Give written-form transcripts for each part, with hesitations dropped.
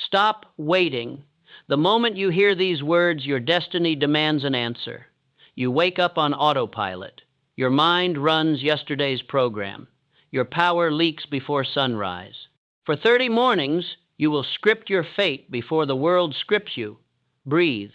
Stop waiting. The moment you hear these words, your destiny demands an answer. You wake up on autopilot. Your mind runs yesterday's program. Your power leaks before sunrise. For 30 mornings, you will script your fate before the world scripts you. Breathe.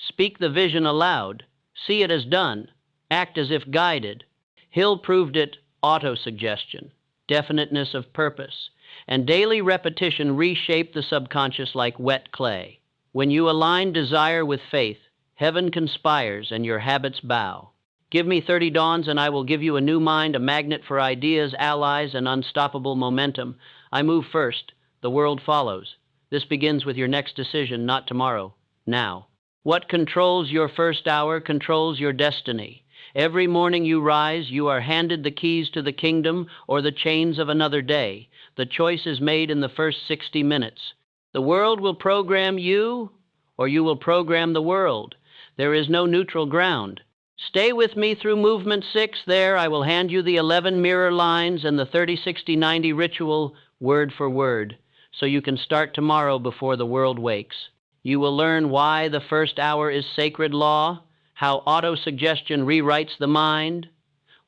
Speak the vision aloud. See it as done. Act as if guided. Hill proved it: autosuggestion, definiteness of purpose, and daily repetition reshape the subconscious like wet clay. When you align desire with faith, heaven conspires and your habits bow. Give me 30 dawns and I will give you a new mind, a magnet for ideas, allies, and unstoppable momentum. I move first. The world follows. This begins with your next decision, not tomorrow, now. What controls your first hour controls your destiny. Every morning you rise, you are handed the keys to the kingdom or the chains of another day. The choice is made in the first 60 minutes. The world will program you, or you will program the world. There is no neutral ground. Stay with me through movement 6. There, I will hand you the 11 mirror lines and the 30-60-90 ritual word for word, so you can start tomorrow before the world wakes. You will learn why the first hour is sacred law, how autosuggestion rewrites the mind,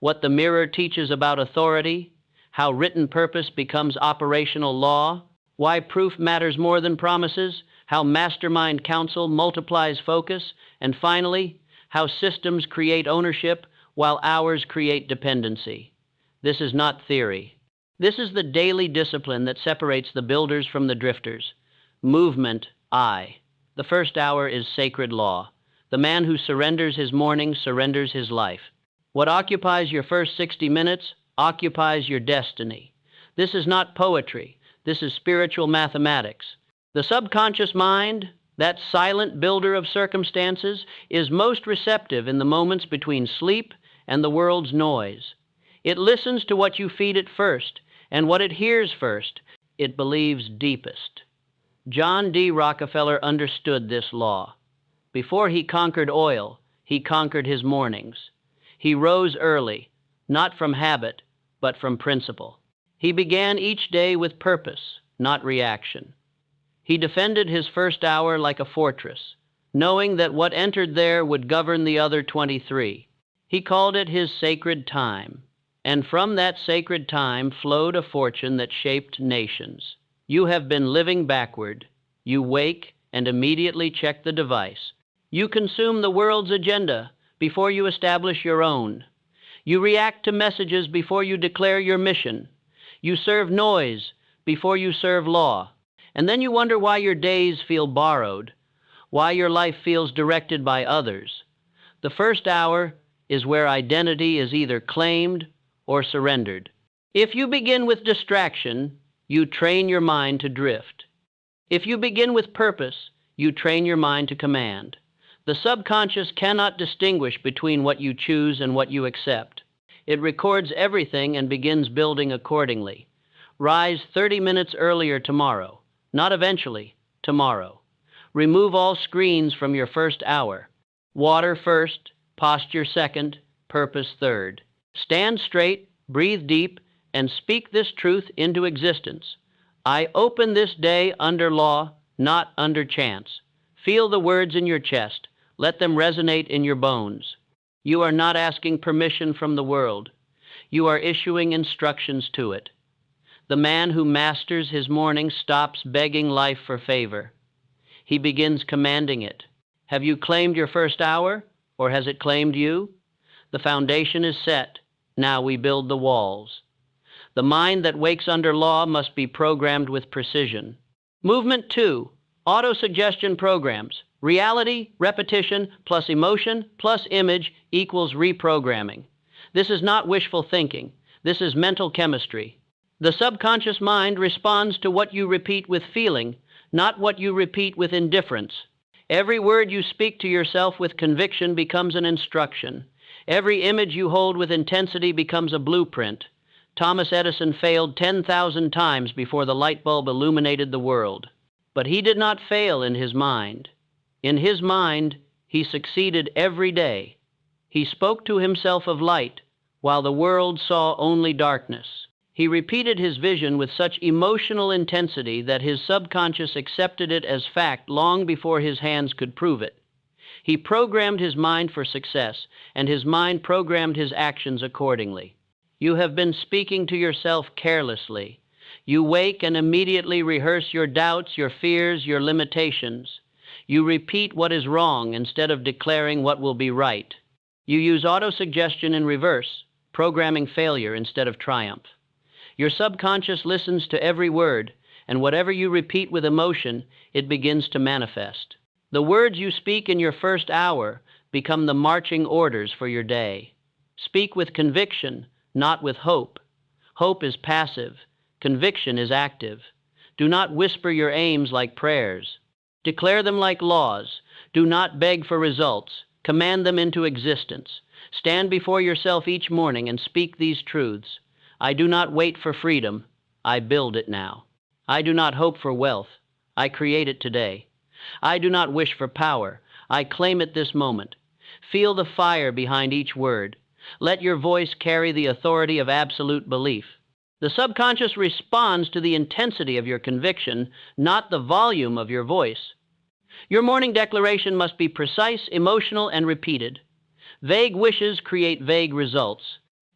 what the mirror teaches about authority, how written purpose becomes operational law, why proof matters more than promises, how mastermind counsel multiplies focus, and finally, how systems create ownership while hours create dependency. This is not theory. This is the daily discipline that separates the builders from the drifters. Movement, I. The first hour is sacred law. The man who surrenders his morning surrenders his life. What occupies your first 60 minutes occupies your destiny. This is not poetry. This is spiritual mathematics. The subconscious mind, that silent builder of circumstances, is most receptive in the moments between sleep and the world's noise. It listens to what you feed it first, and what it hears first, it believes deepest. John D. Rockefeller understood this law. Before he conquered oil, he conquered his mornings. He rose early, not from habit, but from principle. He began each day with purpose, not reaction. He defended his first hour like a fortress, knowing that what entered there would govern the other 23. He called it his sacred time, and from that sacred time flowed a fortune that shaped nations. You have been living backward. You wake and immediately check the device. You consume the world's agenda before you establish your own. You react to messages before you declare your mission. You serve noise before you serve law. And then you wonder why your days feel borrowed, why your life feels directed by others. The first hour is where identity is either claimed or surrendered. If you begin with distraction, you train your mind to drift. If you begin with purpose, you train your mind to command. The subconscious cannot distinguish between what you choose and what you accept. It records everything and begins building accordingly. Rise 30 minutes earlier tomorrow. Not eventually, tomorrow. Remove all screens from your first hour. Water first, posture second, purpose third. Stand straight, breathe deep, and speak this truth into existence. I open this day under law, not under chance. Feel the words in your chest. Let them resonate in your bones. You are not asking permission from the world. You are issuing instructions to it. The man who masters his morning stops begging life for favor. He begins commanding it. Have you claimed your first hour, or has it claimed you? The foundation is set. Now we build the walls. The mind that wakes under law must be programmed with precision. Movement 2, autosuggestion programs. Reality, repetition, plus emotion, plus image equals reprogramming. This is not wishful thinking. This is mental chemistry. The subconscious mind responds to what you repeat with feeling, not what you repeat with indifference. Every word you speak to yourself with conviction becomes an instruction. Every image you hold with intensity becomes a blueprint. Thomas Edison failed 10,000 times before the light bulb illuminated the world. But he did not fail in his mind. In his mind, he succeeded every day. He spoke to himself of light, while the world saw only darkness. He repeated his vision with such emotional intensity that his subconscious accepted it as fact long before his hands could prove it. He programmed his mind for success, and his mind programmed his actions accordingly. You have been speaking to yourself carelessly. You wake and immediately rehearse your doubts, your fears, your limitations. You repeat what is wrong instead of declaring what will be right. You use autosuggestion in reverse, programming failure instead of triumph. Your subconscious listens to every word, and whatever you repeat with emotion, it begins to manifest. The words you speak in your first hour become the marching orders for your day. Speak with conviction, not with hope. Hope is passive. Conviction is active. Do not whisper your aims like prayers. Declare them like laws. Do not beg for results. Command them into existence. Stand before yourself each morning and speak these truths. I do not wait for freedom. I build it now. I do not hope for wealth. I create it today. I do not wish for power. I claim it this moment. Feel the fire behind each word. Let your voice carry the authority of absolute belief. The subconscious responds to the intensity of your conviction, not the volume of your voice. Your morning declaration must be precise, emotional, and repeated. Vague wishes create vague results.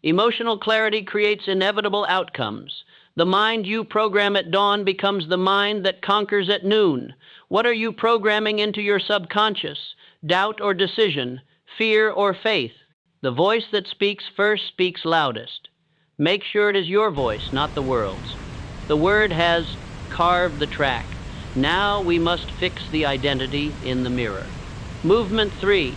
Emotional clarity creates inevitable outcomes. The mind you program at dawn becomes the mind that conquers at noon. What are you programming into your subconscious? Doubt or decision? Fear or faith? The voice that speaks first speaks loudest. Make sure it is your voice, not the world's. The word has carved the track. Now we must fix the identity in the mirror. Movement 3.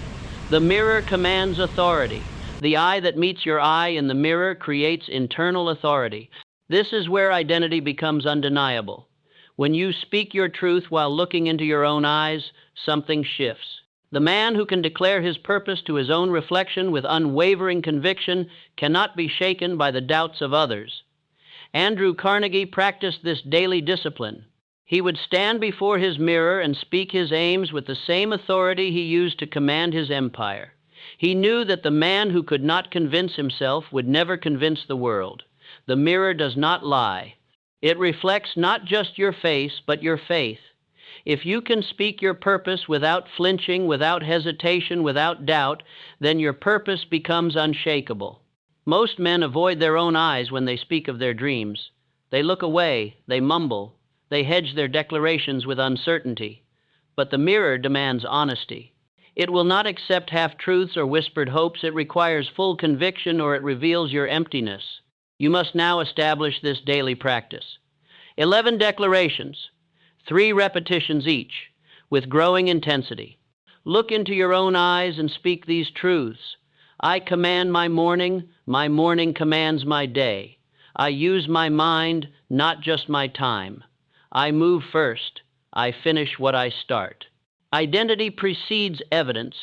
The mirror commands authority. The eye that meets your eye in the mirror creates internal authority. This is where identity becomes undeniable. When you speak your truth while looking into your own eyes, something shifts. The man who can declare his purpose to his own reflection with unwavering conviction cannot be shaken by the doubts of others. Andrew Carnegie practiced this daily discipline. He would stand before his mirror and speak his aims with the same authority he used to command his empire. He knew that the man who could not convince himself would never convince the world. The mirror does not lie. It reflects not just your face, but your faith. If you can speak your purpose without flinching, without hesitation, without doubt, then your purpose becomes unshakable. Most men avoid their own eyes when they speak of their dreams. They look away, they mumble, they hedge their declarations with uncertainty. But the mirror demands honesty. It will not accept half-truths or whispered hopes. It requires full conviction, or it reveals your emptiness. You must now establish this daily practice. 11 declarations, 3 repetitions each, with growing intensity. Look into your own eyes and speak these truths. I command my morning commands my day. I use my mind, not just my time. I move first. I finish what I start. Identity precedes evidence.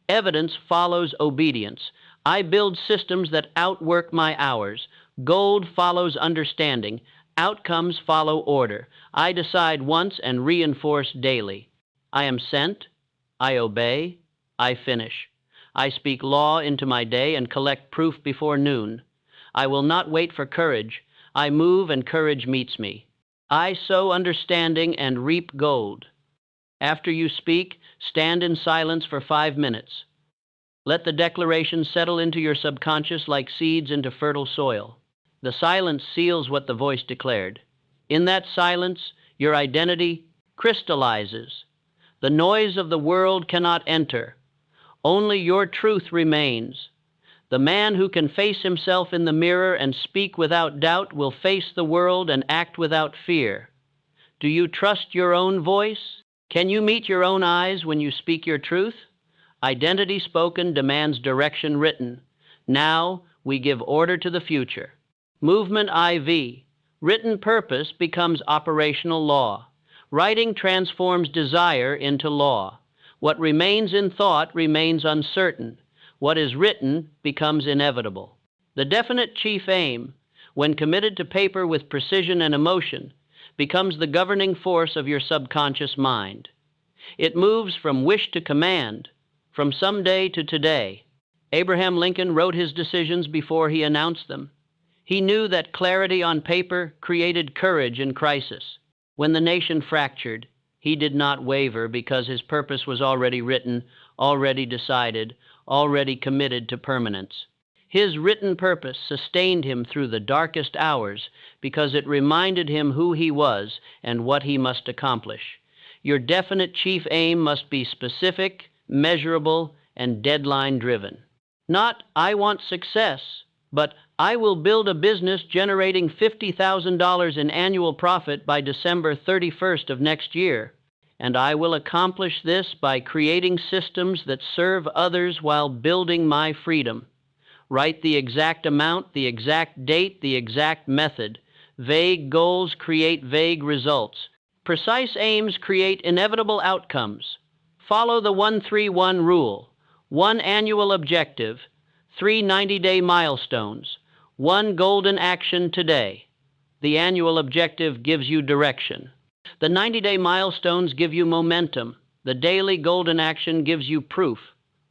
Evidence follows obedience. I build systems that outwork my hours. Gold follows understanding. Outcomes follow order. I decide once and reinforce daily. I am sent. I obey. I finish. I speak law into my day and collect proof before noon. I will not wait for courage. I move and courage meets me. I sow understanding and reap gold. After you speak, stand in silence for 5 minutes. Let the declaration settle into your subconscious like seeds into fertile soil. The silence seals what the voice declared. In that silence, your identity crystallizes. The noise of the world cannot enter. Only your truth remains. The man who can face himself in the mirror and speak without doubt will face the world and act without fear. Do you trust your own voice? Can you meet your own eyes when you speak your truth? Identity spoken demands direction written. Now we give order to the future. Movement IV. Written purpose becomes operational law. Writing transforms desire into law. What remains in thought remains uncertain. What is written becomes inevitable. The definite chief aim, when committed to paper with precision and emotion, becomes the governing force of your subconscious mind. It moves from wish to command, from someday to today. Abraham Lincoln wrote his decisions before he announced them. He knew that clarity on paper created courage in crisis. When the nation fractured, he did not waver because his purpose was already written, already decided, already committed to permanence. His written purpose sustained him through the darkest hours because it reminded him who he was and what he must accomplish. Your definite chief aim must be specific, measurable, and deadline-driven. Not, "I want success," but "I will build a business generating $50,000 in annual profit by December 31st of next year, and I will accomplish this by creating systems that serve others while building my freedom." Write the exact amount, the exact date, the exact method. Vague goals create vague results. Precise aims create inevitable outcomes. Follow the 1-3-1 rule. 1 annual objective, 3 90-day milestones, 1 golden action today. The annual objective gives you direction. The 90-day milestones give you momentum. The daily golden action gives you proof.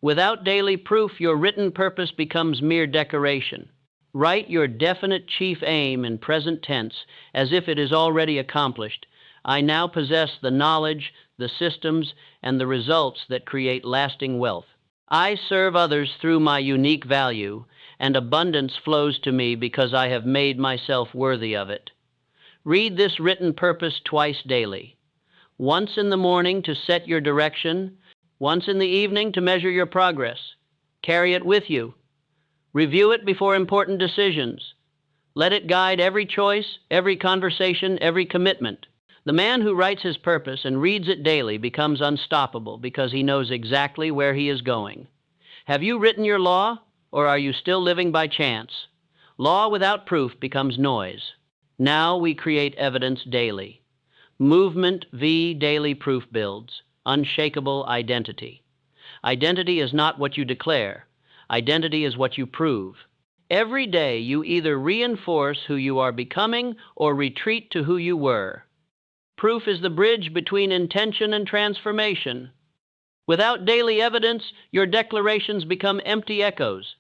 Without daily proof, your written purpose becomes mere decoration. Write your definite chief aim in present tense as if it is already accomplished. I now possess the knowledge, the systems, and the results that create lasting wealth. I serve others through my unique value, and abundance flows to me because I have made myself worthy of it. Read this written purpose twice daily. Once in the morning to set your direction, once in the evening to measure your progress. Carry it with you. Review it before important decisions. Let it guide every choice, every conversation, every commitment. The man who writes his purpose and reads it daily becomes unstoppable because he knows exactly where he is going. Have you written your law, or are you still living by chance? Law without proof becomes noise. Now we create evidence daily. Movement v. daily proof builds. Unshakable identity. Identity is not what you declare. Identity is what you prove. Every day you either reinforce who you are becoming or retreat to who you were. Proof is the bridge between intention and transformation. Without daily evidence, your declarations become empty echoes.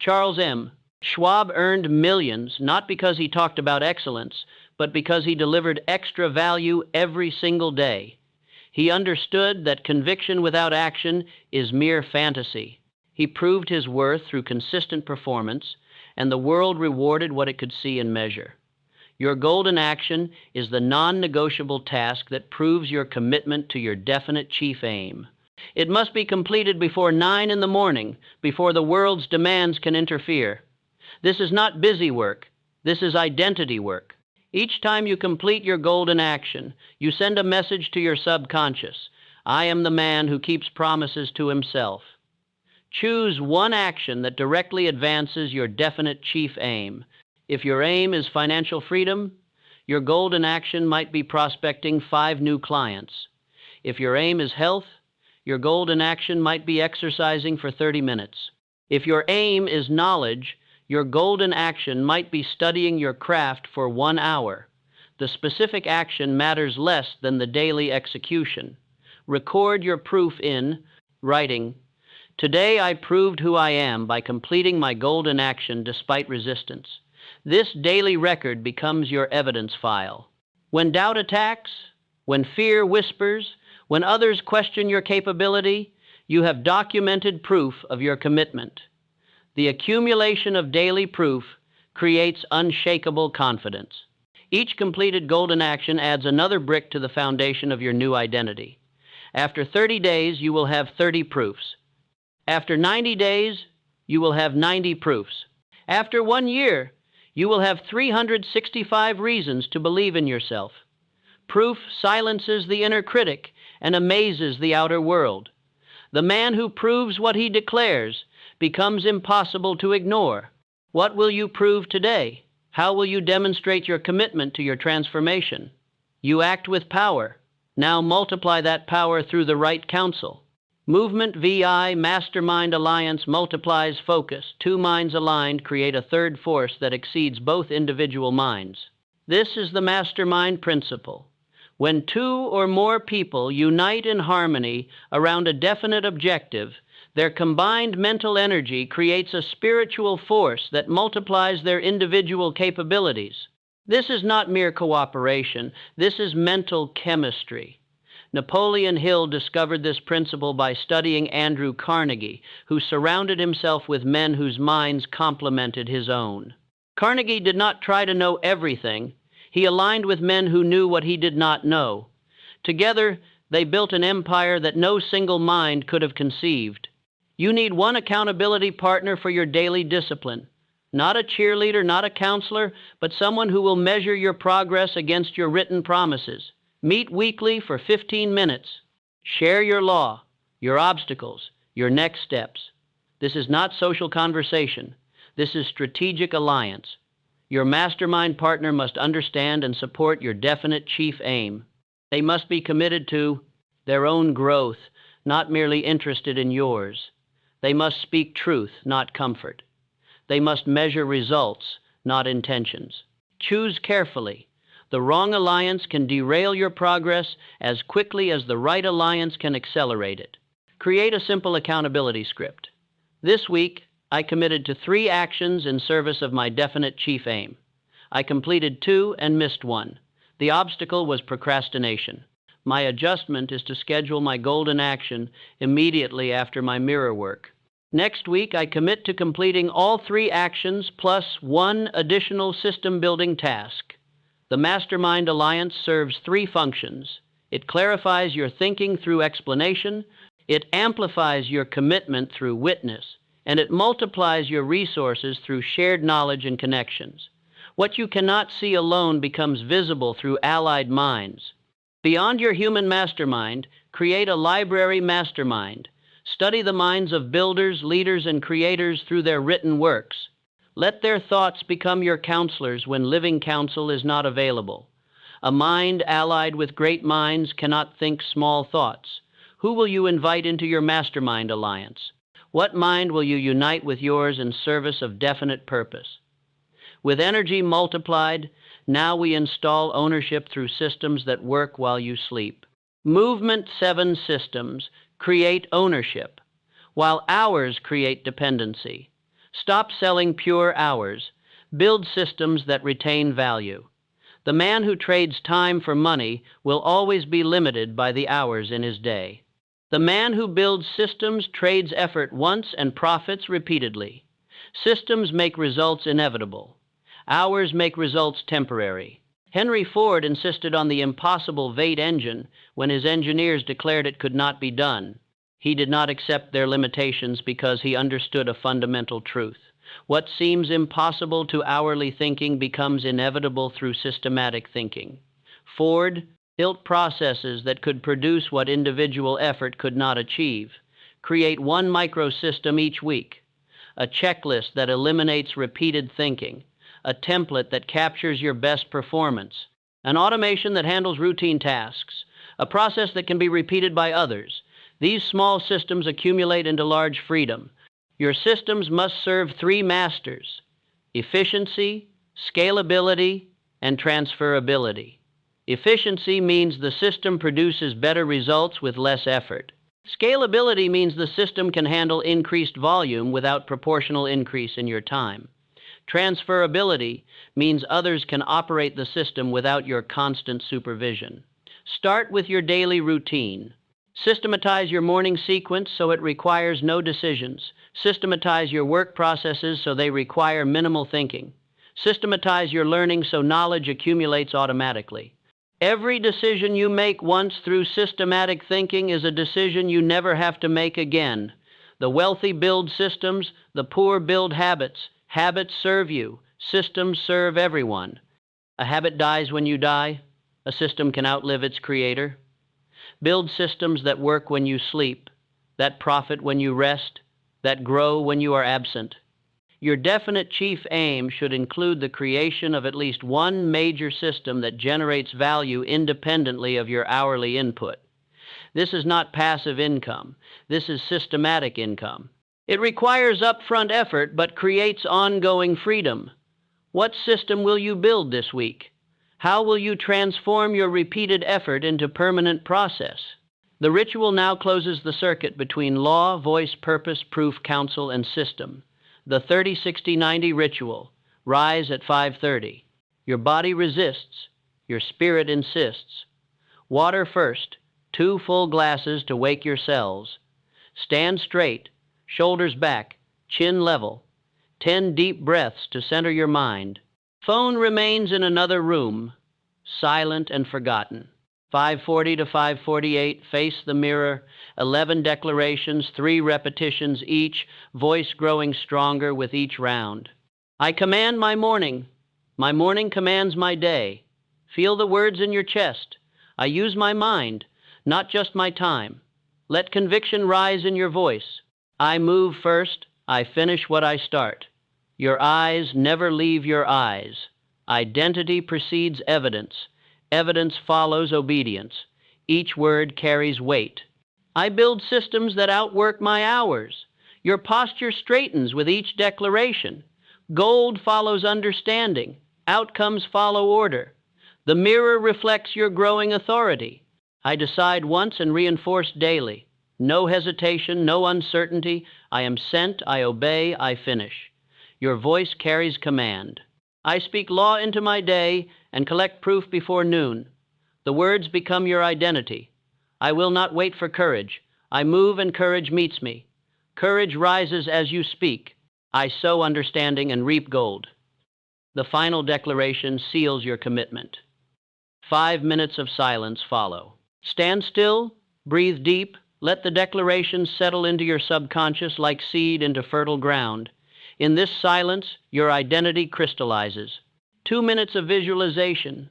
Charles M. Schwab earned millions not because he talked about excellence, but because he delivered extra value every single day. He understood that conviction without action is mere fantasy. He proved his worth through consistent performance, and the world rewarded what it could see and measure. Your golden action is the non-negotiable task that proves your commitment to your definite chief aim. It must be completed before 9 in the morning, before the world's demands can interfere. This is not busy work. This is identity work. Each time you complete your golden action, you send a message to your subconscious. I am the man who keeps promises to himself. Choose one action that directly advances your definite chief aim. If your aim is financial freedom, your golden action might be prospecting 5 new clients. If your aim is health, your golden action might be exercising for 30 minutes. If your aim is knowledge, your golden action might be studying your craft for 1 hour. The specific action matters less than the daily execution. Record your proof in writing. Today I proved who I am by completing my golden action despite resistance. This daily record becomes your evidence file. When doubt attacks, when fear whispers, when others question your capability, you have documented proof of your commitment. The accumulation of daily proof creates unshakable confidence. Each completed golden action adds another brick to the foundation of your new identity. After 30 days, you will have 30 proofs. After 90 days, you will have 90 proofs. After 1 year, you will have 365 reasons to believe in yourself. Proof silences the inner critic and amazes the outer world. The man who proves what he declares becomes impossible to ignore. What will you prove today? How will you demonstrate your commitment to your transformation? You act with power. Now multiply that power through the right counsel. Movement VI Mastermind Alliance multiplies focus. 2 minds aligned create a third force that exceeds both individual minds. This is the mastermind principle. When 2 or more people unite in harmony around a definite objective, Their combined mental energy creates a spiritual force that multiplies their individual capabilities. This is not mere cooperation, this is mental chemistry. Napoleon Hill discovered this principle by studying Andrew Carnegie, who surrounded himself with men whose minds complemented his own. Carnegie did not try to know everything. He aligned with men who knew what he did not know. Together, they built an empire that no single mind could have conceived. You need one accountability partner for your daily discipline. Not a cheerleader, not a counselor, but someone who will measure your progress against your written promises. Meet weekly for 15 minutes. Share your law, your obstacles, your next steps. This is not social conversation. This is strategic alliance. Your mastermind partner must understand and support your definite chief aim. They must be committed to their own growth, not merely interested in yours. They must speak truth, not comfort. They must measure results, not intentions. Choose carefully. The wrong alliance can derail your progress as quickly as the right alliance can accelerate it. Create a simple accountability script. This week, I committed to 3 actions in service of my definite chief aim. I completed 2 and missed 1. The obstacle was procrastination. My adjustment is to schedule my golden action immediately after my mirror work. Next week, I commit to completing all 3 actions plus 1 additional system-building task. The Mastermind Alliance serves 3 functions. It clarifies your thinking through explanation, it amplifies your commitment through witness, and it multiplies your resources through shared knowledge and connections. What you cannot see alone becomes visible through allied minds. Beyond your human mastermind, create a library mastermind. Study the minds of builders, leaders, and creators through their written works. Let their thoughts become your counselors when living counsel is not available. A mind allied with great minds cannot think small thoughts. Who will you invite into your mastermind alliance? What mind will you unite with yours in service of definite purpose? With energy multiplied, now we install ownership through systems that work while you sleep. Movement 7 systems create ownership, while hours create dependency. Stop selling pure hours. Build systems that retain value. The man who trades time for money will always be limited by the hours in his day. The man who builds systems trades effort once and profits repeatedly. Systems make results inevitable. Hours make results temporary. Henry Ford insisted on the impossible Vate engine when his engineers declared it could not be done. He did not accept their limitations because he understood a fundamental truth. What seems impossible to hourly thinking becomes inevitable through systematic thinking. Ford built processes that could produce what individual effort could not achieve. Create 1 microsystem each week. A checklist that eliminates repeated thinking. A template that captures your best performance. An automation that handles routine tasks. A process that can be repeated by others. These small systems accumulate into large freedom. Your systems must serve 3 masters: efficiency, scalability, and transferability. Efficiency means the system produces better results with less effort. Scalability means the system can handle increased volume without proportional increase in your time. Transferability means others can operate the system without your constant supervision. Start with your daily routine. Systematize your morning sequence so it requires no decisions. Systematize your work processes so they require minimal thinking. Systematize your learning so knowledge accumulates automatically. Every decision you make once through systematic thinking is a decision you never have to make again. The wealthy build systems, the poor build habits. Habits serve you. Systems serve everyone. A habit dies when you die. A system can outlive its creator. Build systems that work when you sleep, that profit when you rest, that grow when you are absent. Your definite chief aim should include the creation of at least 1 major system that generates value independently of your hourly input. This is not passive income. This is systematic income. It requires upfront effort but creates ongoing freedom. What system will you build this week? How will you transform your repeated effort into permanent process? The ritual now closes the circuit between law, voice, purpose, proof, counsel, and system. The 30-60-90 ritual. Rise at 5:30. Your body resists. Your spirit insists. Water first. 2 full glasses to wake your cells. Stand straight, shoulders back, chin level. 10 deep breaths to center your mind. Phone remains in another room, silent and forgotten. 5:40 to 5:48, face the mirror. 11 declarations, 3 repetitions each, voice growing stronger with each round. I command my morning. My morning commands my day. Feel the words in your chest. I use my mind, not just my time. Let conviction rise in your voice. I move first. I finish what I start. Your eyes never leave your eyes. Identity precedes evidence. Evidence follows obedience. Each word carries weight. I build systems that outwork my hours. Your posture straightens with each declaration. Gold follows understanding. Outcomes follow order. The mirror reflects your growing authority. I decide once and reinforce daily. No hesitation, no uncertainty. I am sent, I obey, I finish. Your voice carries command. I speak law into my day and collect proof before noon. The words become your identity. I will not wait for courage. I move and courage meets me. Courage rises as you speak. I sow understanding and reap gold. The final declaration seals your commitment. 5 minutes of silence follow. Stand still, breathe deep, let the declaration settle into your subconscious like seed into fertile ground. In this silence, your identity crystallizes. 2 minutes of visualization.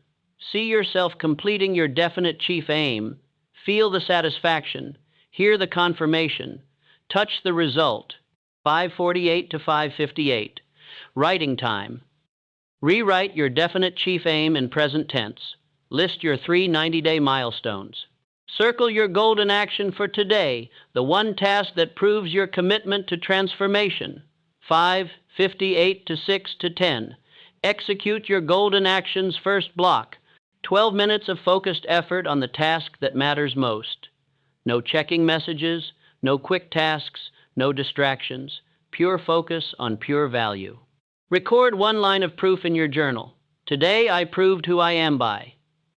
See yourself completing your definite chief aim. Feel the satisfaction. Hear the confirmation. Touch the result. 5:48 to 5:58. Writing time. Rewrite your definite chief aim in present tense. List your 3 90-day milestones. Circle your golden action for today, the one task that proves your commitment to transformation. 5:58 to 6 to 10. Execute your golden actions first block. 12 minutes of focused effort on the task that matters most. No checking messages, no quick tasks, no distractions. Pure focus on pure value. Record 1 line of proof in your journal. Today I proved who I am by.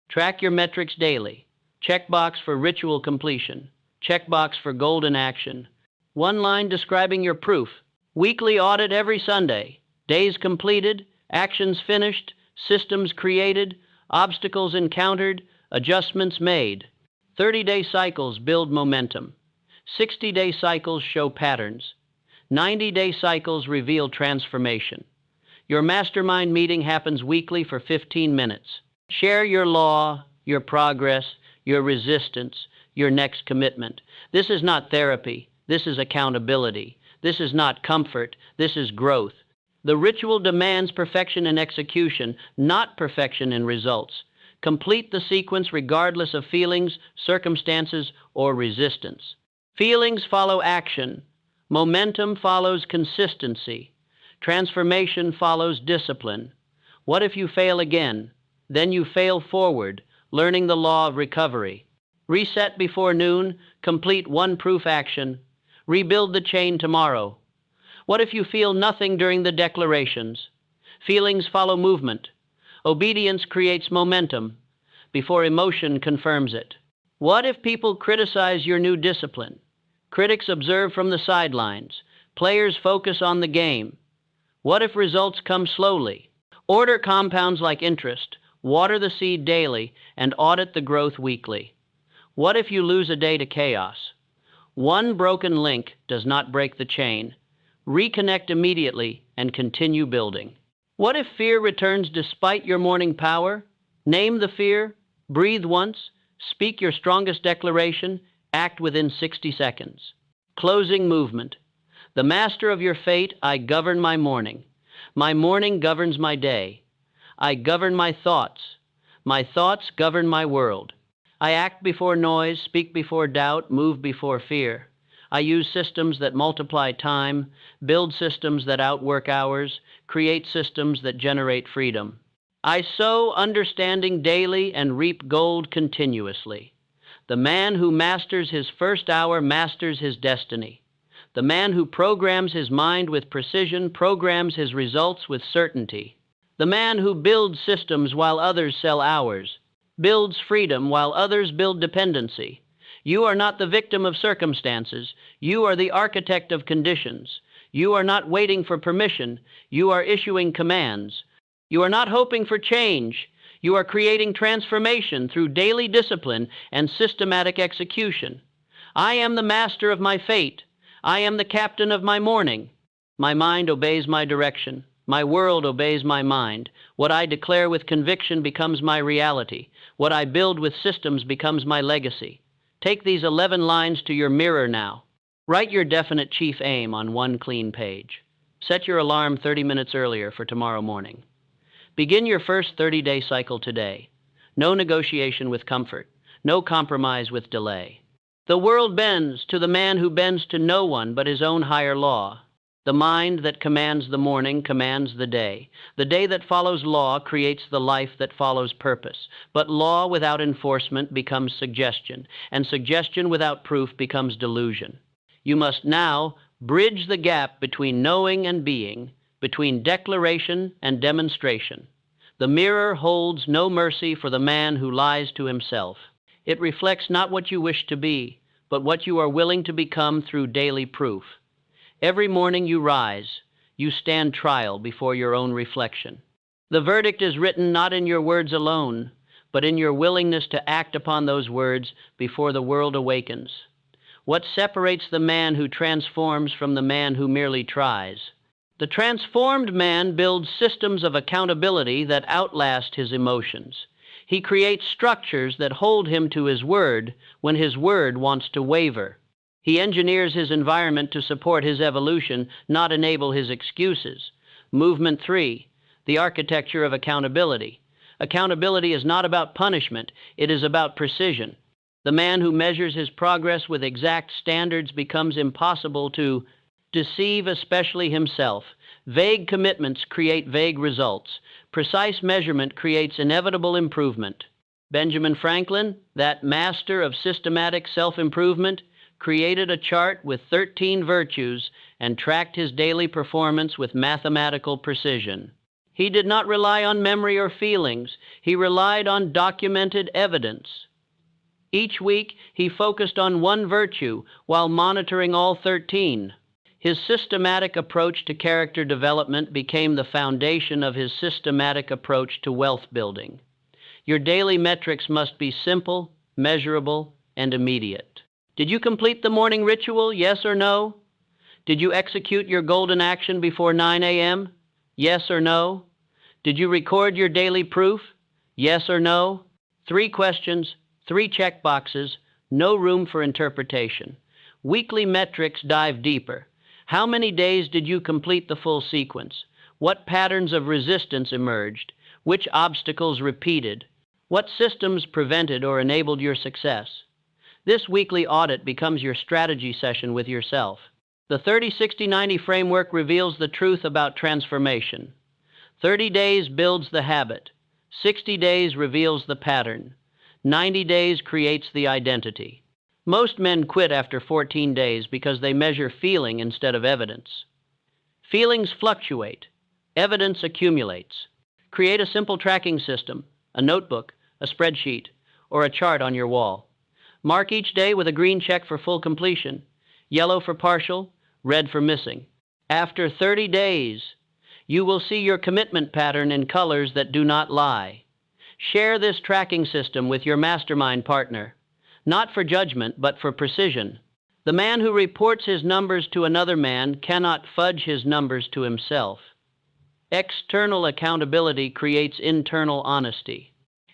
Track your metrics daily. Checkbox for ritual completion. Checkbox for golden action. 1 line describing your proof. Weekly audit every Sunday. Days completed, actions finished, systems created, obstacles encountered, adjustments made. 30-day cycles build momentum. 60-day cycles show patterns. 90-day cycles reveal transformation. Your mastermind meeting happens weekly for 15 minutes. Share your law, your progress, your resistance, your next commitment. This is not therapy. This is accountability. This is not comfort. This is growth. The ritual demands perfection in execution, not perfection in results. Complete the sequence regardless of feelings, circumstances, or resistance. Feelings follow action. Momentum follows consistency. Transformation follows discipline. What if you fail again? Then you fail forward, learning the law of recovery. Reset before noon, complete 1 proof action. Rebuild the chain tomorrow. What if you feel nothing during the declarations? Feelings follow movement. Obedience creates momentum before emotion confirms it. What if people criticize your new discipline? Critics observe from the sidelines. Players focus on the game. What if results come slowly? Order compounds like interest. Water the seed daily and audit the growth weekly. What if you lose a day to chaos? 1 broken link does not break the chain. Reconnect immediately and continue building. What if fear returns despite your morning power? Name the fear, breathe once, speak your strongest declaration, act within 60 seconds. Closing movement. The master of your fate, I govern my morning. My morning governs my day. I govern my thoughts. My thoughts govern my world. I act before noise, speak before doubt, move before fear. I use systems that multiply time, build systems that outwork hours, create systems that generate freedom. I sow understanding daily and reap gold continuously. The man who masters his first hour masters his destiny. The man who programs his mind with precision programs his results with certainty. The man who builds systems while others sell hours builds freedom while others build dependency. You are not the victim of circumstances. You are the architect of conditions. You are not waiting for permission. You are issuing commands. You are not hoping for change. You are creating transformation through daily discipline and systematic execution. I am the master of my fate. I am the captain of my morning. My mind obeys my direction. My world obeys my mind. What I declare with conviction becomes my reality. What I build with systems becomes my legacy. Take these 11 lines to your mirror now. Write your definite chief aim on one clean page. Set your alarm 30 minutes earlier for tomorrow morning. Begin your first 30-day cycle today. No negotiation with comfort. No compromise with delay. The world bends to the man who bends to no one but his own higher law. The mind that commands the morning commands the day. The day that follows law creates the life that follows purpose. But law without enforcement becomes suggestion, and suggestion without proof becomes delusion. You must now bridge the gap between knowing and being, between declaration and demonstration. The mirror holds no mercy for the man who lies to himself. It reflects not what you wish to be, but what you are willing to become through daily proof. Every morning you rise, you stand trial before your own reflection. The verdict is written not in your words alone, but in your willingness to act upon those words before the world awakens. What separates the man who transforms from the man who merely tries? The transformed man builds systems of accountability that outlast his emotions. He creates structures that hold him to his word when his word wants to waver. He engineers his environment to support his evolution, not enable his excuses. Movement 3, the architecture of accountability. Accountability is not about punishment, it is about precision. The man who measures his progress with exact standards becomes impossible to deceive, especially himself. Vague commitments create vague results. Precise measurement creates inevitable improvement. Benjamin Franklin, that master of systematic self-improvement, created a chart with 13 virtues and tracked his daily performance with mathematical precision. He did not rely on memory or feelings. He relied on documented evidence. Each week, he focused on one virtue while monitoring all 13. His systematic approach to character development became the foundation of his systematic approach to wealth building. Your daily metrics must be simple, measurable, and immediate. Did you complete the morning ritual, yes or no? Did you execute your golden action before 9 a.m.? Yes or no? Did you record your daily proof? Yes or no? 3 questions, 3 check boxes, no room for interpretation. Weekly metrics dive deeper. How many days did you complete the full sequence? What patterns of resistance emerged? Which obstacles repeated? What systems prevented or enabled your success? This weekly audit becomes your strategy session with yourself. The 30-60-90 framework reveals the truth about transformation. 30 days builds the habit. 60 days reveals the pattern. 90 days creates the identity. Most men quit after 14 days because they measure feeling instead of evidence. Feelings fluctuate. Evidence accumulates. Create a simple tracking system, a notebook, a spreadsheet, or a chart on your wall. Mark each day with a green check for full completion, yellow for partial, red for missing. After 30 days, you will see your commitment pattern in colors that do not lie. Share this tracking system with your mastermind partner, not for judgment, but for precision. The man who reports his numbers to another man cannot fudge his numbers to himself. External accountability creates internal honesty.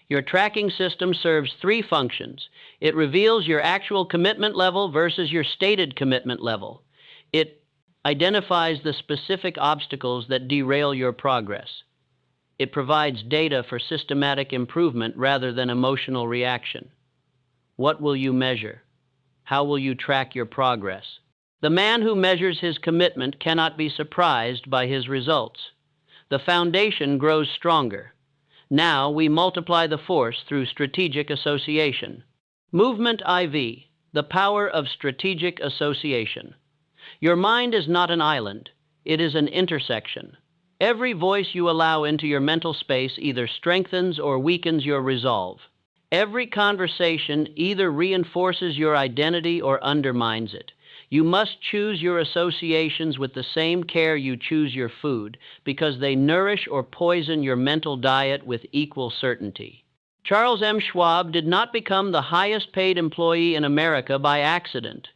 Your tracking system serves 3 functions. It reveals your actual commitment level versus your stated commitment level. It identifies the specific obstacles that derail your progress. It provides data for systematic improvement rather than emotional reaction. What will you measure? How will you track your progress? The man who measures his commitment cannot be surprised by his results. The foundation grows stronger. Now we multiply the force through strategic association. Movement IV, the power of strategic association. Your mind is not an island, it is an intersection. Every voice you allow into your mental space either strengthens or weakens your resolve. Every conversation either reinforces your identity or undermines it. You must choose your associations with the same care you choose your food, because they nourish or poison your mental diet with equal certainty. Charles M. Schwab did not become the highest paid employee in America by accident.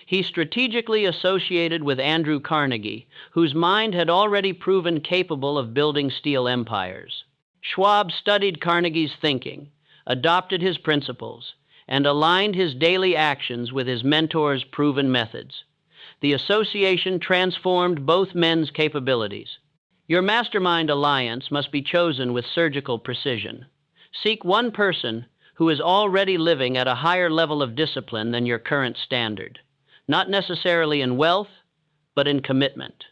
He strategically associated with Andrew Carnegie, whose mind had already proven capable of building steel empires. Schwab studied Carnegie's thinking, adopted his principles, and aligned his daily actions with his mentor's proven methods. The association transformed both men's capabilities. Your mastermind alliance must be chosen with surgical precision. Seek one person who is already living at a higher level of discipline than your current standard. Not necessarily in wealth, but in commitment.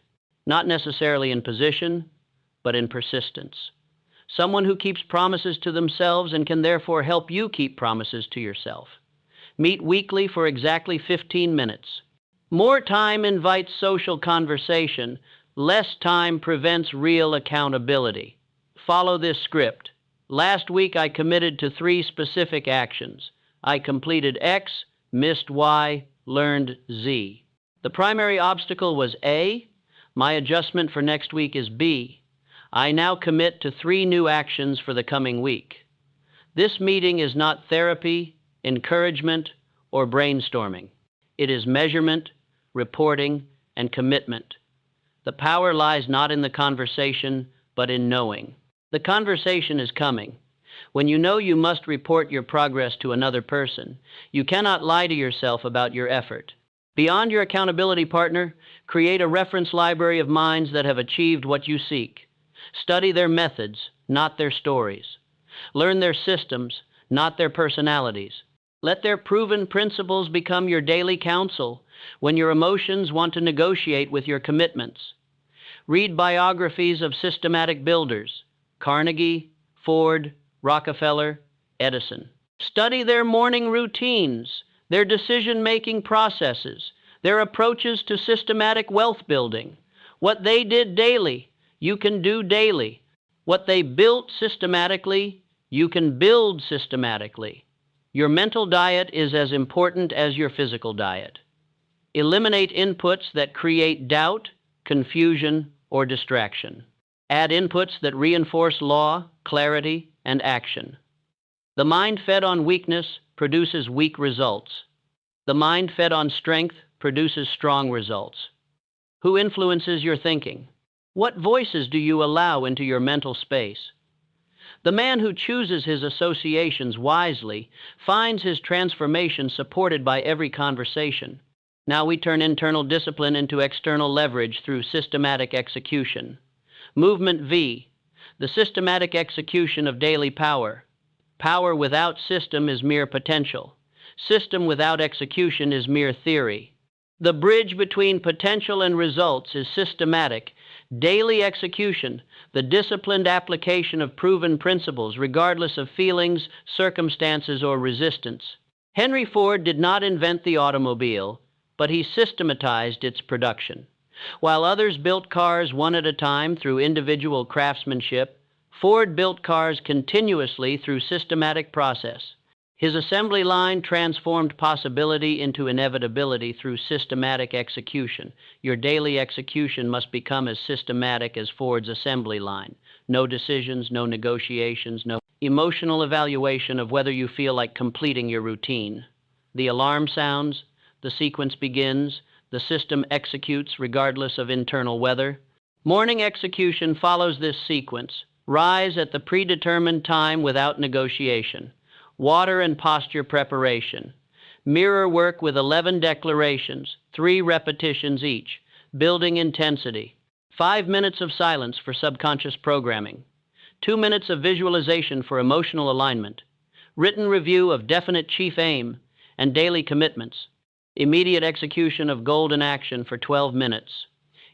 Not necessarily in position, but in persistence. Someone who keeps promises to themselves and can therefore help you keep promises to yourself. Meet weekly for exactly 15 minutes. More time invites social conversation. Less time prevents real accountability. Follow this script. Last week I committed to 3 specific actions. I completed X, missed Y, learned Z. The primary obstacle was A. My adjustment for next week is B. I now commit to 3 new actions for the coming week. This meeting is not therapy, encouragement, or brainstorming. It is measurement, reporting, and commitment. The power lies not in the conversation, but in knowing. The conversation is coming. When you know you must report your progress to another person, you cannot lie to yourself about your effort. Beyond your accountability partner, create a reference library of minds that have achieved what you seek. Study their methods, not their stories. Learn their systems, not their personalities. Let their proven principles become your daily counsel when your emotions want to negotiate with your commitments. Read biographies of systematic builders: Carnegie, Ford, Rockefeller, Edison. Study their morning routines, their decision-making processes, their approaches to systematic wealth building. What they did daily, you can do daily. What they built systematically, you can build systematically. Your mental diet is as important as your physical diet. Eliminate inputs that create doubt, confusion, or distraction. Add inputs that reinforce law, clarity, and action. The mind fed on weakness produces weak results. The mind fed on strength produces strong results. Who influences your thinking? What voices do you allow into your mental space? The man who chooses his associations wisely finds his transformation supported by every conversation. Now we turn internal discipline into external leverage through systematic execution. Movement V, the systematic execution of daily power. Power without system is mere potential. System without execution is mere theory. The bridge between potential and results is systematic, daily execution, the disciplined application of proven principles regardless of feelings, circumstances, or resistance. Henry Ford did not invent the automobile, but he systematized its production. While others built cars one at a time through individual craftsmanship, Ford built cars continuously through systematic process. His assembly line transformed possibility into inevitability through systematic execution. Your daily execution must become as systematic as Ford's assembly line. No decisions, no negotiations, no emotional evaluation of whether you feel like completing your routine. The alarm sounds, the sequence begins, the system executes regardless of internal weather. Morning execution follows this sequence. Rise at the predetermined time without negotiation. Water and posture preparation. Mirror work with 11 declarations, 3 repetitions each. Building intensity. 5 minutes of silence for subconscious programming. 2 minutes of visualization for emotional alignment. Written review of definite chief aim and daily commitments. Immediate execution of golden action for 12 minutes.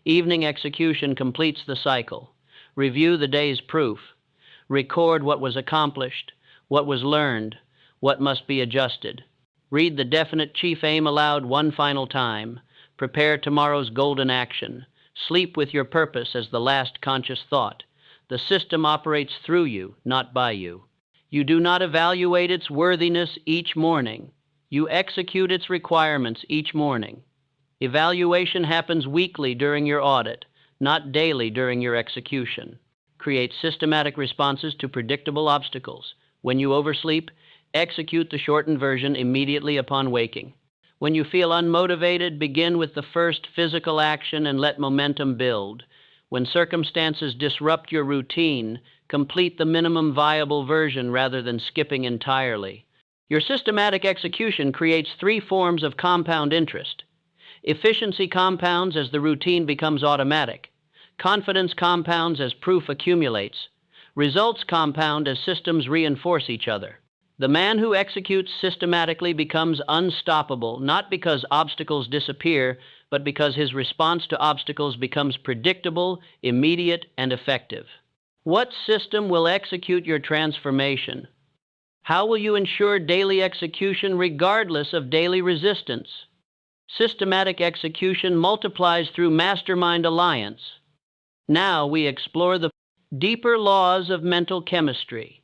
Evening execution completes the cycle. Review the day's proof. Record what was accomplished, what was learned, What must be adjusted? Read the definite chief aim aloud one final time. Prepare tomorrow's golden action. Sleep with your purpose as the last conscious thought. The system operates through you, not by you. You do not evaluate its worthiness each morning. You execute its requirements each morning. Evaluation happens weekly during your audit, not daily during your execution. Create systematic responses to predictable obstacles. When you oversleep, execute the shortened version immediately upon waking. When you feel unmotivated, begin with the first physical action and let momentum build. When circumstances disrupt your routine, complete the minimum viable version rather than skipping entirely. Your systematic execution creates 3 forms of compound interest. Efficiency compounds as the routine becomes automatic. Confidence compounds as proof accumulates. Results compound as systems reinforce each other. The man who executes systematically becomes unstoppable, not because obstacles disappear, but because his response to obstacles becomes predictable, immediate, and effective. What system will execute your transformation? How will you ensure daily execution regardless of daily resistance? Systematic execution multiplies through mastermind alliance. Now we explore the deeper laws of mental chemistry.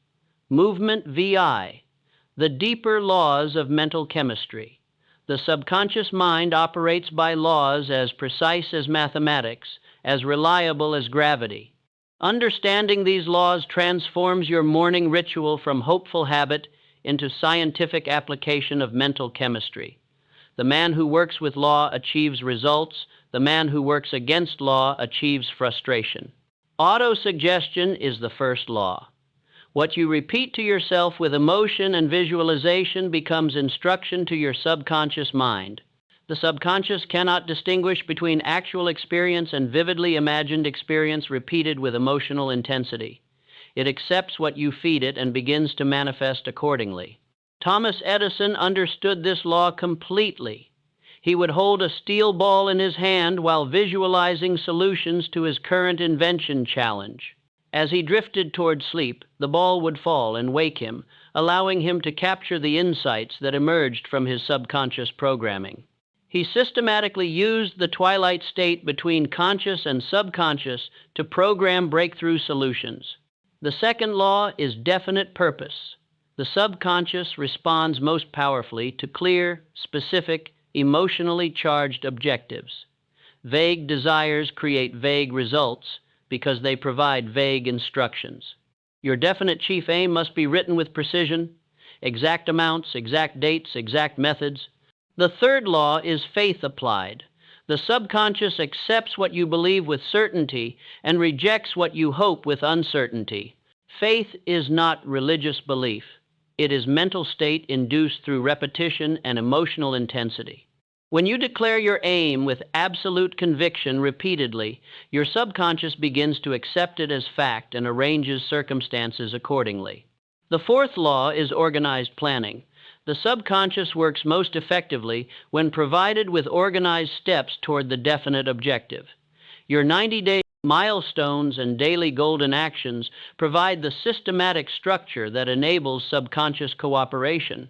Movement VI. The deeper laws of mental chemistry. The subconscious mind operates by laws as precise as mathematics, as reliable as gravity. Understanding these laws transforms your morning ritual from hopeful habit into scientific application of mental chemistry. The man who works with law achieves results. The man who works against law achieves frustration. Autosuggestion is the first law. What you repeat to yourself with emotion and visualization becomes instruction to your subconscious mind. The subconscious cannot distinguish between actual experience and vividly imagined experience repeated with emotional intensity. It accepts what you feed it and begins to manifest accordingly. Thomas Edison understood this law completely. He would hold a steel ball in his hand while visualizing solutions to his current invention challenge. As he drifted toward sleep, the ball would fall and wake him, allowing him to capture the insights that emerged from his subconscious programming. He systematically used the twilight state between conscious and subconscious to program breakthrough solutions. The second law is definite purpose. The subconscious responds most powerfully to clear, specific, emotionally charged objectives. Vague desires create vague results because they provide vague instructions. Your definite chief aim must be written with precision, exact amounts, exact dates, exact methods. The third law is faith applied. The subconscious accepts what you believe with certainty and rejects what you hope with uncertainty. Faith is not religious belief. It is mental state induced through repetition and emotional intensity. When you declare your aim with absolute conviction repeatedly, your subconscious begins to accept it as fact and arranges circumstances accordingly. The fourth law is organized planning. The subconscious works most effectively when provided with organized steps toward the definite objective. Your 90-day milestones and daily golden actions provide the systematic structure that enables subconscious cooperation.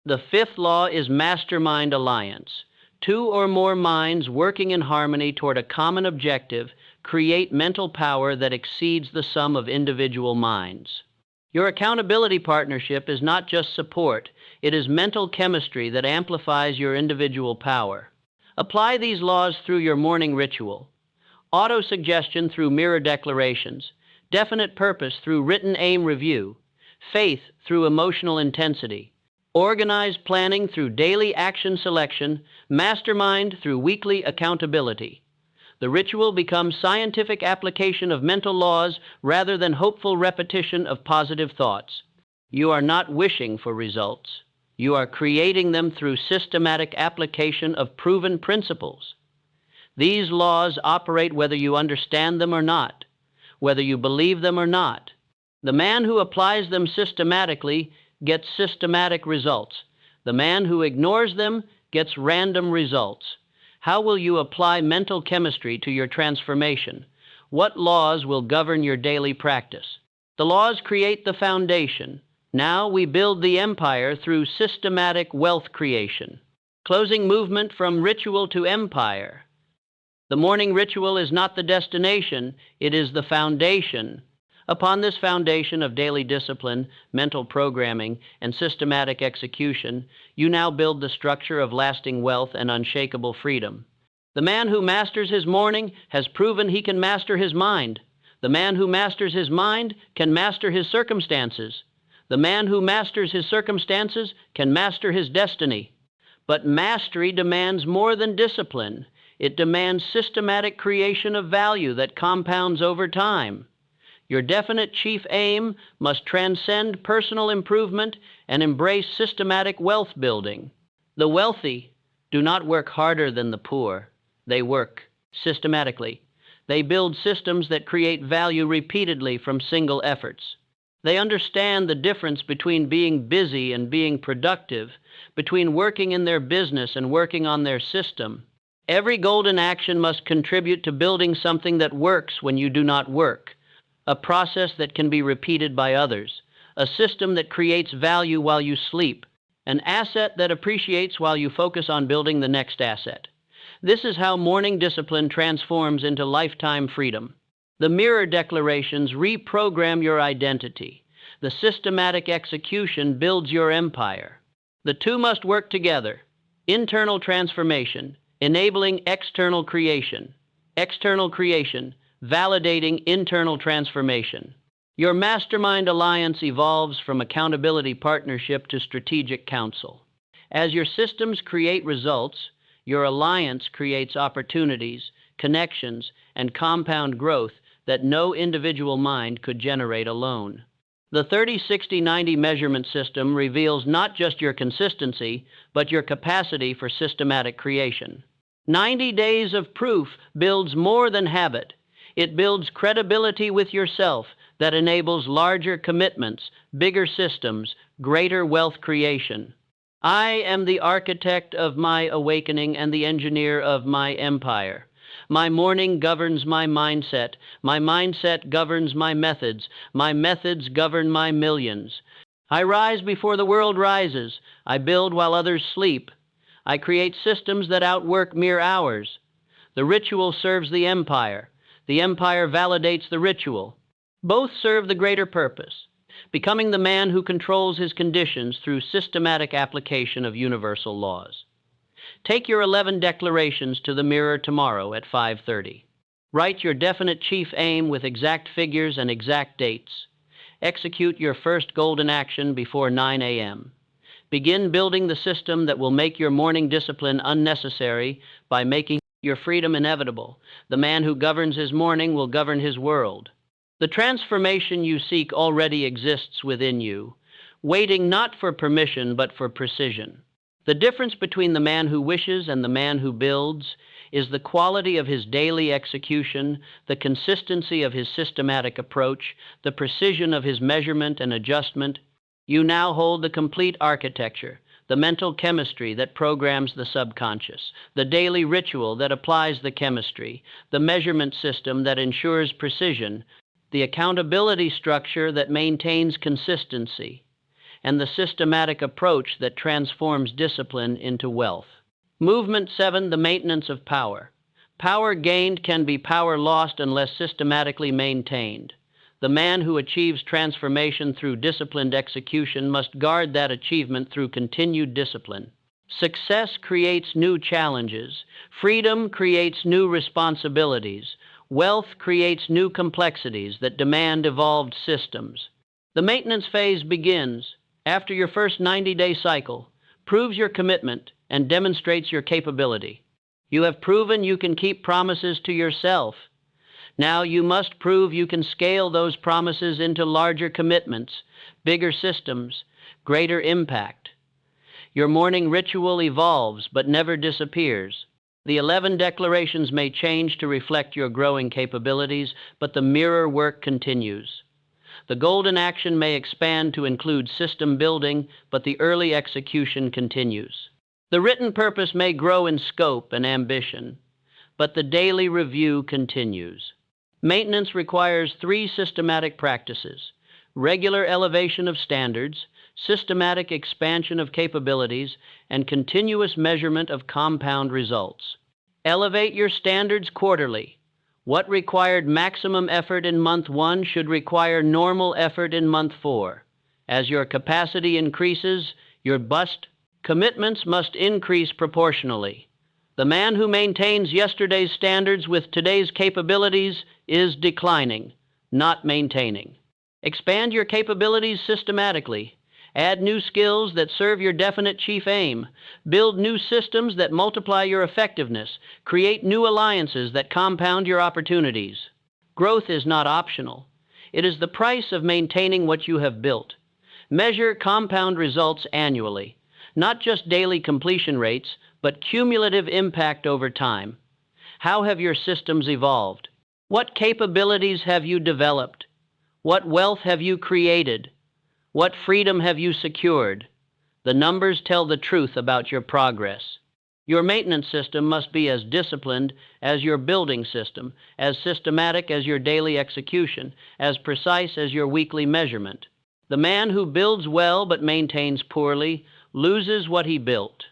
The fifth law is mastermind alliance. 2 or more minds working in harmony toward a common objective create mental power that exceeds the sum of individual minds. Your accountability partnership is not just support, it is mental chemistry that amplifies your individual power. Apply these laws through your morning ritual. Autosuggestion through mirror declarations, definite purpose through written aim review, faith through emotional intensity, organized planning through daily action selection, mastermind through weekly accountability. The ritual becomes scientific application of mental laws rather than hopeful repetition of positive thoughts. You are not wishing for results. You are creating them through systematic application of proven principles. These laws operate whether you understand them or not, whether you believe them or not. The man who applies them systematically gets systematic results. The man who ignores them gets random results. How will you apply mental chemistry to your transformation? What laws will govern your daily practice? The laws create the foundation. Now we build the empire through systematic wealth creation. Closing movement from ritual to empire. The morning ritual is not the destination, it is the foundation. Upon this foundation of daily discipline, mental programming, and systematic execution, you now build the structure of lasting wealth and unshakable freedom. The man who masters his morning has proven he can master his mind. The man who masters his mind can master his circumstances. The man who masters his circumstances can master his destiny. But mastery demands more than discipline. It demands systematic creation of value that compounds over time. Your definite chief aim must transcend personal improvement and embrace systematic wealth building. The wealthy do not work harder than the poor. They work systematically. They build systems that create value repeatedly from single efforts. They understand the difference between being busy and being productive, between working in their business and working on their system. Every golden action must contribute to building something that works when you do not work, a process that can be repeated by others, a system that creates value while you sleep, an asset that appreciates while you focus on building the next asset. This is how morning discipline transforms into lifetime freedom. The mirror declarations reprogram your identity. The systematic execution builds your empire. The two must work together. Internal transformation, enabling external creation. External creation, validating internal transformation. Your mastermind alliance evolves from accountability partnership to strategic counsel. As your systems create results, your alliance creates opportunities, connections, and compound growth that no individual mind could generate alone. The 30-60-90 measurement system reveals not just your consistency, but your capacity for systematic creation. 90 days of proof builds more than habit. It builds credibility with yourself that enables larger commitments, bigger systems, greater wealth creation. I am the architect of my awakening and the engineer of my empire. My morning governs my mindset governs my methods govern my millions. I rise before the world rises. I build while others sleep. I create systems that outwork mere hours. The ritual serves the empire. The empire validates the ritual. Both serve the greater purpose, becoming the man who controls his conditions through systematic application of universal laws. Take your 11 declarations to the mirror tomorrow at 5:30. Write your definite chief aim with exact figures and exact dates. Execute your first golden action before 9 a.m. Begin building the system that will make your morning discipline unnecessary by making your freedom inevitable. The man who governs his morning will govern his world. The transformation you seek already exists within you, waiting not for permission but for precision. The difference between the man who wishes and the man who builds is the quality of his daily execution, the consistency of his systematic approach, the precision of his measurement and adjustment. You now hold the complete architecture, the mental chemistry that programs the subconscious, the daily ritual that applies the chemistry, the measurement system that ensures precision, the accountability structure that maintains consistency, and the systematic approach that transforms discipline into wealth. Movement 7, the maintenance of power. Power gained can be power lost unless systematically maintained. The man who achieves transformation through disciplined execution must guard that achievement through continued discipline. Success creates new challenges. Freedom creates new responsibilities. Wealth creates new complexities that demand evolved systems. The maintenance phase begins after your first 90-day cycle, proves your commitment, and demonstrates your capability. You have proven you can keep promises to yourself. Now you must prove you can scale those promises into larger commitments, bigger systems, greater impact. Your morning ritual evolves but never disappears. The 11 declarations may change to reflect your growing capabilities, but the mirror work continues. The golden action may expand to include system building, but the early execution continues. The written purpose may grow in scope and ambition, but the daily review continues. Maintenance requires 3 systematic practices: regular elevation of standards, systematic expansion of capabilities, and continuous measurement of compound results. Elevate your standards quarterly. What required maximum effort in month 1 should require normal effort in month 4. As your capacity increases, your commitments must increase proportionally. The man who maintains yesterday's standards with today's capabilities is declining, not maintaining. Expand your capabilities systematically. Add new skills that serve your definite chief aim. Build new systems that multiply your effectiveness. Create new alliances that compound your opportunities. Growth is not optional. It is the price of maintaining what you have built. Measure compound results annually, not just daily completion rates, but cumulative impact over time. How have your systems evolved? What capabilities have you developed? What wealth have you created? What freedom have you secured? The numbers tell the truth about your progress. Your maintenance system must be as disciplined as your building system, as systematic as your daily execution, as precise as your weekly measurement. The man who builds well but maintains poorly loses what he built.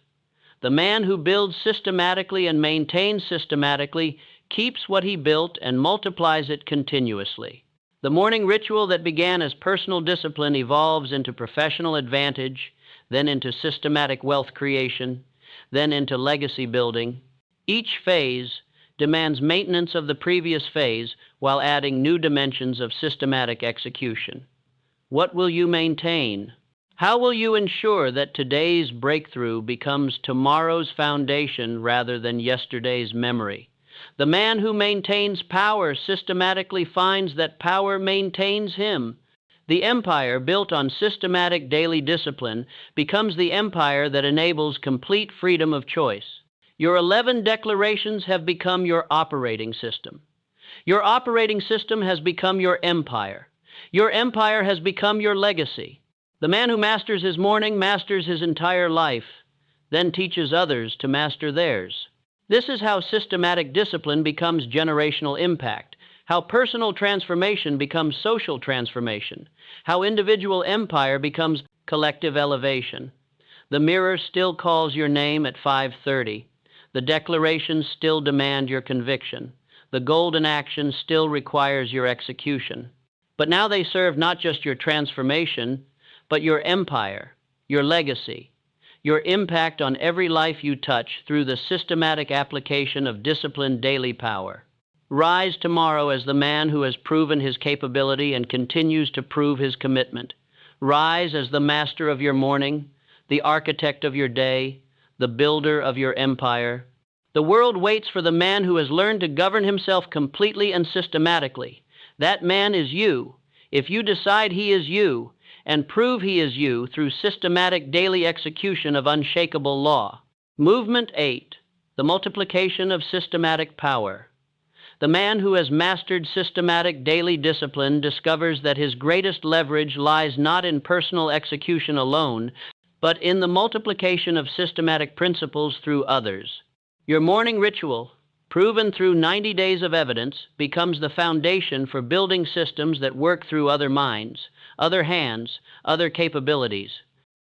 The man who builds systematically and maintains systematically keeps what he built and multiplies it continuously. The morning ritual that began as personal discipline evolves into professional advantage, then into systematic wealth creation, then into legacy building. Each phase demands maintenance of the previous phase while adding new dimensions of systematic execution. What will you maintain? How will you ensure that today's breakthrough becomes tomorrow's foundation rather than yesterday's memory? The man who maintains power systematically finds that power maintains him. The empire built on systematic daily discipline becomes the empire that enables complete freedom of choice. Your 11 declarations have become your operating system. Your operating system has become your empire. Your empire has become your legacy. The man who masters his morning masters his entire life, then teaches others to master theirs. This is how systematic discipline becomes generational impact, how personal transformation becomes social transformation, how individual empire becomes collective elevation. The mirror still calls your name at 5:30. The declarations still demand your conviction. The golden action still requires your execution. But now they serve not just your transformation, but your empire, your legacy, your impact on every life you touch through the systematic application of disciplined daily power. Rise tomorrow as the man who has proven his capability and continues to prove his commitment. Rise as the master of your morning, the architect of your day, the builder of your empire. The world waits for the man who has learned to govern himself completely and systematically. That man is you. If you decide he is you, and prove he is you through systematic daily execution of unshakable law. Movement 8, the multiplication of systematic power. The man who has mastered systematic daily discipline discovers that his greatest leverage lies not in personal execution alone, but in the multiplication of systematic principles through others. Your morning ritual, proven through 90 days of evidence, becomes the foundation for building systems that work through other minds, other hands, other capabilities.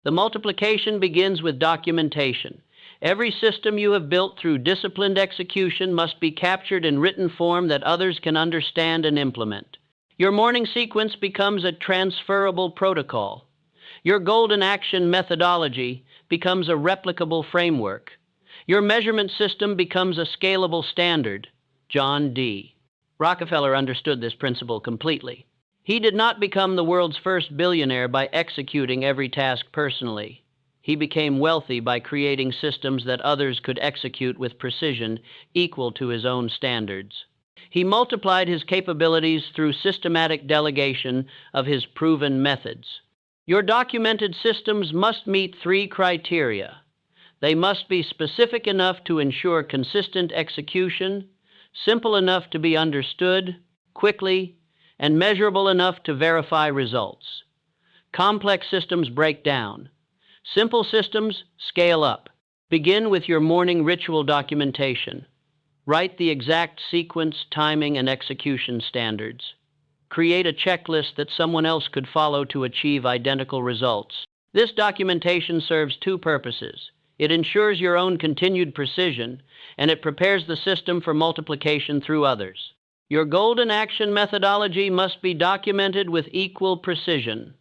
The multiplication begins with documentation. Every system you have built through disciplined execution must be captured in written form that others can understand and implement. Your morning sequence becomes a transferable protocol. Your golden action methodology becomes a replicable framework. Your measurement system becomes a scalable standard. John D. Rockefeller understood this principle completely. He did not become the world's first billionaire by executing every task personally. He became wealthy by creating systems that others could execute with precision equal to his own standards. He multiplied his capabilities through systematic delegation of his proven methods. Your documented systems must meet 3 criteria. They must be specific enough to ensure consistent execution, simple enough to be understood quickly, and measurable enough to verify results. Complex systems break down. Simple systems scale up. Begin with your morning ritual documentation. Write the exact sequence, timing, and execution standards. create a checklist that someone else could follow to achieve identical results. This documentation serves two purposes. It ensures your own continued precision, and it prepares the system for multiplication through others. Your golden action methodology must be documented with equal precision.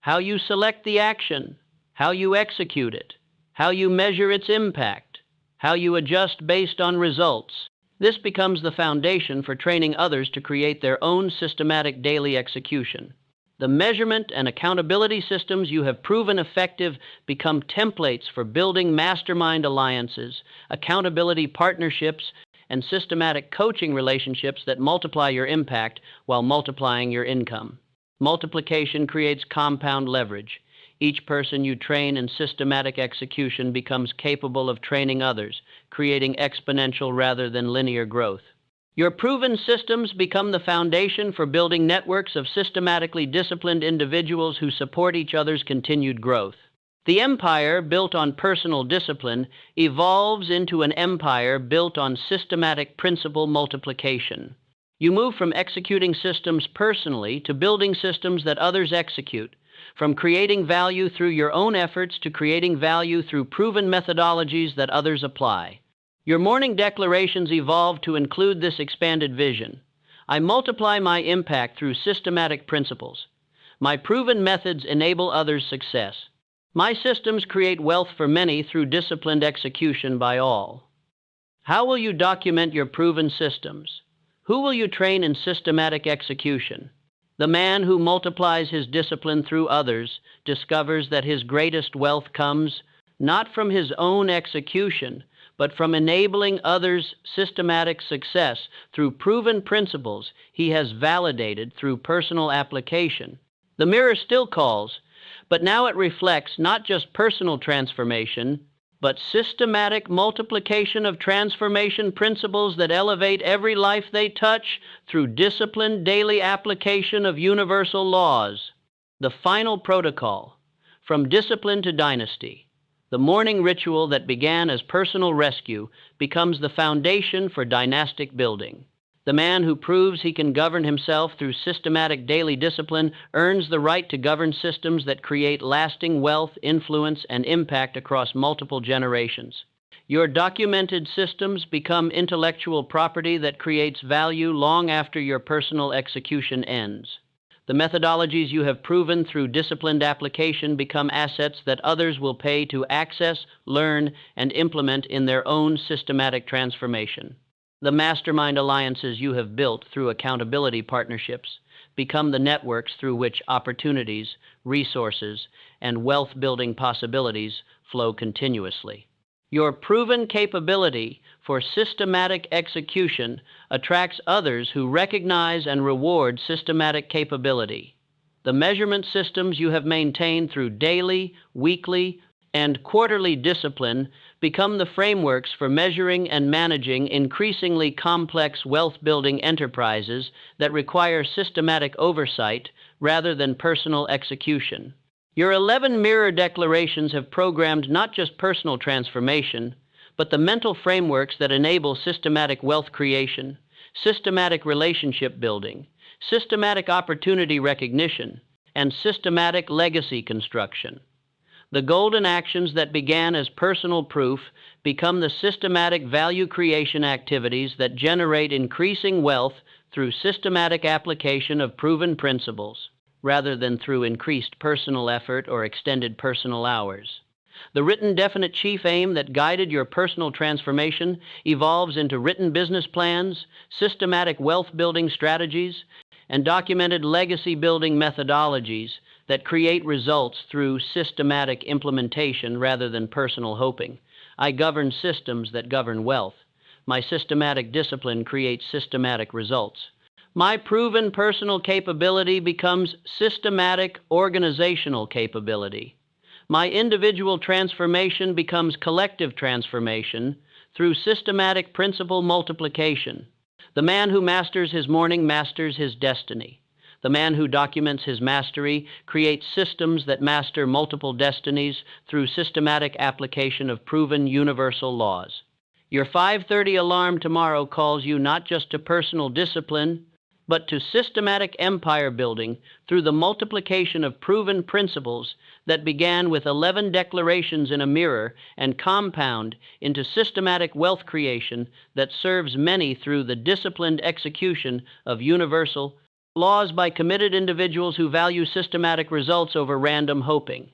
How you select the action, how you execute it, how you measure its impact, how you adjust based on results. This becomes the foundation for training others to create their own systematic daily execution. The measurement and accountability systems you have proven effective become templates for building mastermind alliances, accountability partnerships, and systematic coaching relationships that multiply your impact while multiplying your income. Multiplication creates compound leverage. Each person you train in systematic execution becomes capable of training others, creating exponential rather than linear growth. Your proven systems become the foundation for building networks of systematically disciplined individuals who support each other's continued growth. The empire built on personal discipline evolves into an empire built on systematic principle multiplication. You move from executing systems personally to building systems that others execute, from creating value through your own efforts to creating value through proven methodologies that others apply. Your morning declarations evolve to include this expanded vision. I multiply my impact through systematic principles. My proven methods enable others' success. My systems create wealth for many through disciplined execution by all. How will you document your proven systems? Who will you train in systematic execution? The man who multiplies his discipline through others discovers that his greatest wealth comes not from his own execution, but from enabling others' systematic success through proven principles he has validated through personal application. The mirror still calls, but now it reflects not just personal transformation, but systematic multiplication of transformation principles that elevate every life they touch through disciplined daily application of universal laws. The final protocol, from discipline to dynasty. The morning ritual that began as personal rescue becomes the foundation for dynastic building. The man who proves he can govern himself through systematic daily discipline earns the right to govern systems that create lasting wealth, influence, and impact across multiple generations. Your documented systems become intellectual property that creates value long after your personal execution ends. The methodologies you have proven through disciplined application become assets that others will pay to access, learn, and implement in their own systematic transformation. The mastermind alliances you have built through accountability partnerships become the networks through which opportunities, resources, and wealth-building possibilities flow continuously. Your proven capability for systematic execution attracts others who recognize and reward systematic capability. The measurement systems you have maintained through daily, weekly, and quarterly discipline become the frameworks for measuring and managing increasingly complex wealth-building enterprises that require systematic oversight rather than personal execution. Your 11 mirror declarations have programmed not just personal transformation, but the mental frameworks that enable systematic wealth creation, systematic relationship building, systematic opportunity recognition, and systematic legacy construction. The golden actions that began as personal proof become the systematic value creation activities that generate increasing wealth through systematic application of proven principles, rather than through increased personal effort or extended personal hours. The written definite chief aim that guided your personal transformation evolves into written business plans, systematic wealth-building strategies, and documented legacy-building methodologies that create results through systematic implementation rather than personal hoping. I govern systems that govern wealth. My systematic discipline creates systematic results. My proven personal capability becomes systematic organizational capability. My individual transformation becomes collective transformation through systematic principle multiplication. The man who masters his morning masters his destiny. The man who documents his mastery creates systems that master multiple destinies through systematic application of proven universal laws. Your 5:30 alarm tomorrow calls you not just to personal discipline, but to systematic empire building through the multiplication of proven principles that began with 11 declarations in a mirror and compound into systematic wealth creation that serves many through the disciplined execution of universal laws by committed individuals who value systematic results over random hoping.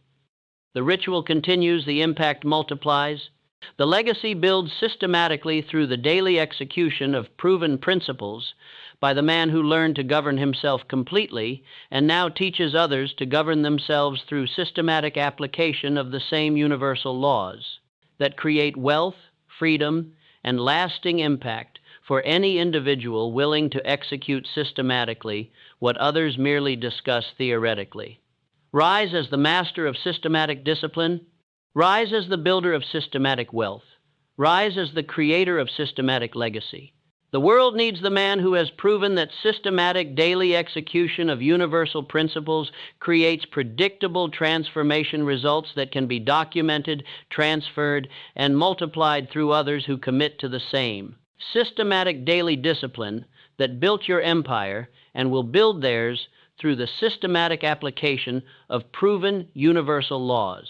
The ritual continues, the impact multiplies. The legacy builds systematically through the daily execution of proven principles by the man who learned to govern himself completely and now teaches others to govern themselves through systematic application of the same universal laws that create wealth, freedom, and lasting impact for any individual willing to execute systematically what others merely discuss theoretically. Rise as the master of systematic discipline. Rise as the builder of systematic wealth. Rise as the creator of systematic legacy. The world needs the man who has proven that systematic daily execution of universal principles creates predictable transformation results that can be documented, transferred, and multiplied through others who commit to the same. Systematic daily discipline that built your empire and will build theirs through the systematic application of proven universal laws.